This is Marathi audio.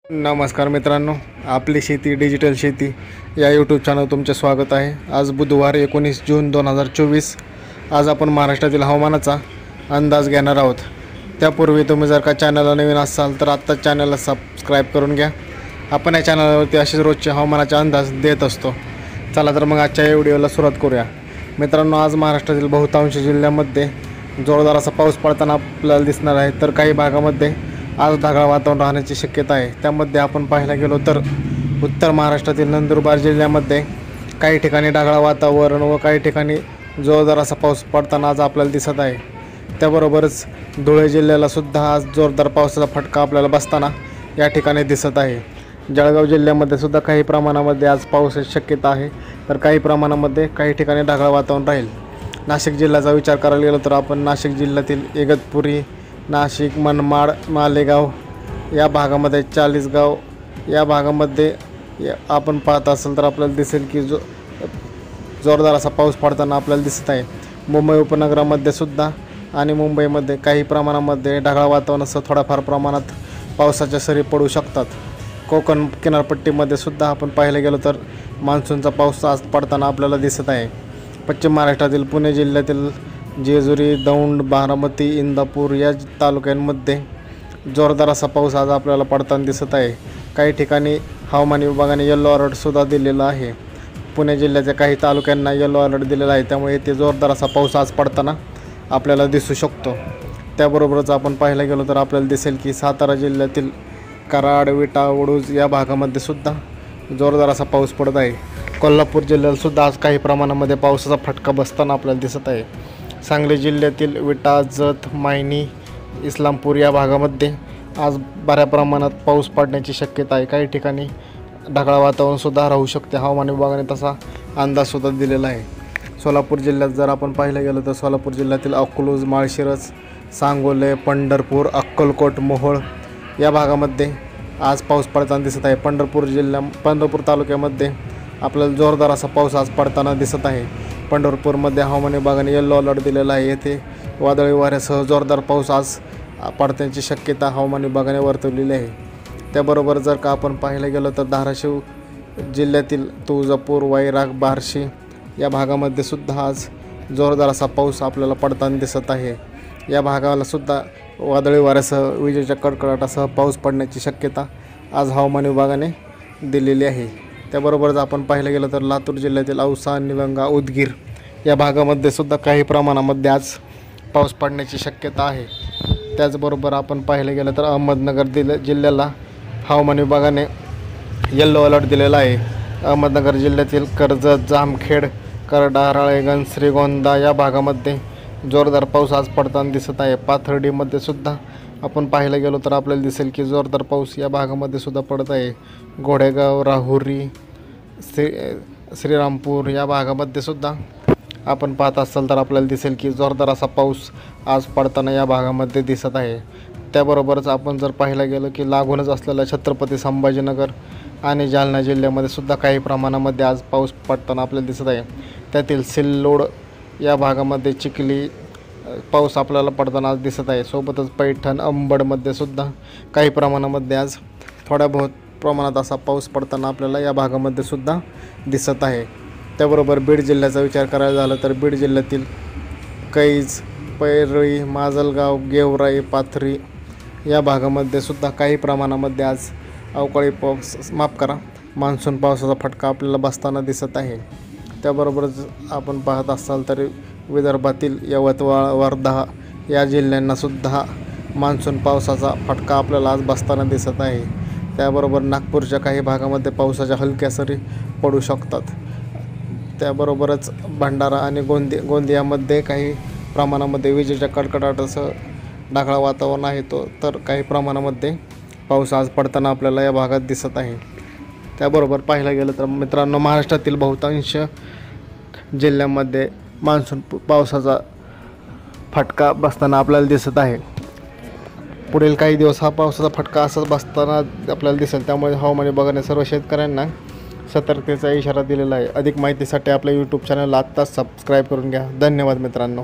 नमस्कार मित्रांनो, आपली शेती डिजिटल शेती या यूट्यूब चॅनल तुमचे स्वागत आहे। आज बुधवार 19 जून 2024। आज आपण महाराष्ट्रातील हवामानाचा अंदाज घेणार आहोत। त्यापूर्वी तुम्ही जर का चॅनलला नवीन असाल तर आत्ताच चॅनलला सबस्क्राईब करून घ्या। आपण या चॅनलवरती असेच रोजचे हवामानाचे अंदाज देत असतो। चला तर मग आजच्या व्हिडिओला सुरुवात करूया। मित्रांनो, आज महाराष्ट्रातील बहुतांश जिल्ह्यांमध्ये जोरदार असा पाऊस पडताना आपल्याला दिसणार आहे, तर काही भागामध्ये आज ढगाळ वातावरण राहण्याची शक्यता आहे। त्यामध्ये आपण पाहायला गेलो तर उत्तर महाराष्ट्रातील नंदुरबार जिल्ह्यामध्ये काही ठिकाणी ढगाळ वातावरण व काही ठिकाणी जोरदार असा पाऊस पडताना आज आपल्याला दिसत आहे। त्याबरोबरच धुळे जिल्ह्याला सुद्धा आज जोरदार पावसाचा फटका आपल्याला बसताना या ठिकाणी दिसत आहे। जळगाव जिल्ह्यामध्ये सुद्धा काही प्रमाणामध्ये आज पावसाची शक्यता आहे, तर काही प्रमाणामध्ये काही ठिकाणी ढगाळ वातावरण राहील। नाशिक जिल्ह्याचा विचार करायला गेलो तर आपण नाशिक जिल्ह्यातील इगतपुरी, नाशिक, मनमाड, मालेगाव या भागामध्ये, चाळीसगाव या भागामध्ये आपण पाहत असेल तर आपल्याला दिसेल की जोरदार असा पाऊस पडताना आपल्याला दिसत आहे। मुंबई उपनगरामध्ये सुद्धा आणि मुंबईमध्ये काही प्रमाणामध्ये ढगाळ वातावरणासह थोड्याफार प्रमाणात पावसाच्या सरी पडू शकतात। कोकण किनारपट्टीमध्ये सुद्धा आपण पाहायला गेलो तर मान्सूनचा पाऊस आज पडताना आपल्याला दिसत आहे। पश्चिम महाराष्ट्रातील पुणे जिल्ह्यातील जेजुरी, दौंड, बारामती, इंदापूर या तालुक्यांमध्ये जोरदार असा पाऊस आज आपल्याला पडताना दिसत आहे। काही ठिकाणी हवामान विभागाने येलो अलर्टसुद्धा दिलेला आहे। पुणे जिल्ह्याच्या काही तालुक्यांना येलो अलर्ट दिलेला आहे, त्यामुळे येथे जोरदार असा पाऊस आज पडताना आपल्याला दिसू शकतो। त्याबरोबरच आपण पाहायला गेलो तर आपल्याला दिसेल की सातारा जिल्ह्यातील कराड, विटा, वडूज या भागामध्ये सुद्धा जोरदार असा पाऊस पडत आहे। कोल्हापूर जिल्ह्याला सुद्धा आज काही प्रमाणामध्ये पावसाचा फटका बसताना आपल्याला दिसत आहे। सांगली जिल्ह्यातील विटा, जत, मायनी, इस्लामपूर या भागामध्ये आज बऱ्या प्रमाणात पाऊस पडण्याची शक्यता आहे। काही ठिकाणी ढगाळ वातावरणसुद्धा राहू शकते। हवामान विभागाने तसा अंदाजसुद्धा दिलेला आहे। सोलापूर जिल्ह्यात जर आपण पाहायला गेलो तर सोलापूर जिल्ह्यातील अकलूज, माळशिरस, सांगोले, पंढरपूर, अक्कलकोट, मोहोळ या भागामध्ये आज पाऊस पडताना दिसत आहे। पंढरपूर तालुक्यामध्ये आपल्याला जोरदार असा पाऊस आज पडताना दिसत आहे। पंढरपूरमध्ये हवामान विभागाने येलो अलर्ट दिलेला आहे। येथे वादळी वाऱ्यासह जोरदार पाऊस आज पडण्याची शक्यता हवामान विभागाने वर्तवलेली आहे। त्याबरोबर जर का आपण पाहायला गेलो तर धाराशिव जिल्ह्यातील तुळजापूर, वैराग, बार्शी या भागामध्ये सुद्धा आज जोरदार असा पाऊस आपल्याला पडताना दिसत आहे। या भागाला सुद्धा वादळी वाऱ्यासह विजेच्या कडकडाटासह पाऊस पडण्याची शक्यता आज हवामान विभागाने दिलेली आहे। त्याबरोबरच आपण पाहायला गेलं तर लातूर जिल्ह्यातील औसा, निलंगा, उदगीर या भागामध्ये सुद्धा काही प्रमाणामध्ये आज पाऊस पडण्याची शक्यता आहे। त्याचबरोबर आपण पाहायला गेलं तर अहमदनगर जिल्ह्याला हवामान विभागाने येलो अलर्ट दिलेला आहे। अहमदनगर जिल्ह्यातील कर्जत, जामखेड, करडा, राळेगण, श्रीगोंदा या भागामध्ये जोरदार पाऊस आज पडताना दिसत आहे। पाथर्डीमध्ये सुद्धा आपण पाहायला गेलो तर आपल्याला दिसेल की जोरदार पाऊस या भागामध्ये सुद्धा पडत आहे। घोडेगाव, राहुरी, श्रीरामपूर या भागामध्ये सुद्धा आपण पाहत असाल तर आपल्याला दिसेल की जोरदार असा पाऊस आज पडताना या भागामध्ये दिसत आहे। त्याबरोबरच आपण जर पाहायला गेलं की लागूनच असलेला छत्रपती संभाजीनगर आणि जालना जिल्ह्यामध्ये सुद्धा काही प्रमाणामध्ये आज पाऊस पडताना आपल्याला दिसत आहे। त्यातील सिल्लोड या भागामध्ये चिखली पाऊस आपल्याला पडताना आज दिसत आहे। सोबतच पैठण, अंबडमध्ये सुद्धा काही प्रमाणामध्ये आज थोड्या बहुत प्रमाणात असा पाऊस पडताना आपल्याला या भागामध्ये सुद्धा दिसत आहे। त्याबरोबर बीड जिल्ह्याचा विचार करायला झाला तर बीड जिल्ह्यातील कैज, पैरळी, माजलगाव, गेवराई, पाथरी या भागामध्ये सुद्धा काही प्रमाणामध्ये आज अवकाळी पाऊस मान्सून पावसाचा फटका आपल्याला बसताना दिसत आहे। त्याबरोबरच आपण पाहत असाल तर विदर्भातील यवतमाळ, वर्धा या जिल्ह्यांनासुद्धा मान्सून पावसाचा फटका आपल्याला आज बसताना दिसत आहे। त्याबरोबर नागपूरच्या काही भागामध्ये पावसाच्या हलक्या सरी पडू शकतात। त्याबरोबरच भंडारा आणि गोंदियामध्ये काही प्रमाणामध्ये विजेच्या कडकडाटासह ढगाळ वातावरण आहे, तर काही प्रमाणामध्ये पाऊस आज पडताना आपल्याला या भागात दिसत आहे। त्याबरोबर पाहायला गेलं तर मित्रांनो, महाराष्ट्रातील बहुतांश जिल्ह्यांमध्ये मान्सून पावसाचा फटका बसताना आपल्याला दिसत आहे। पुढील काही दिवस हा पावसाचा फटका असाच बसताना आपल्याला दिसेल। त्यामुळे हवामान विभागाने सर्व शेतकऱ्यांना सतर्कतेचा इशारा दिलेला आहे। अधिक माहितीसाठी आपल्या यूट्यूब चॅनलला आत्ताच सबस्क्राईब करून घ्या। धन्यवाद मित्रांनो।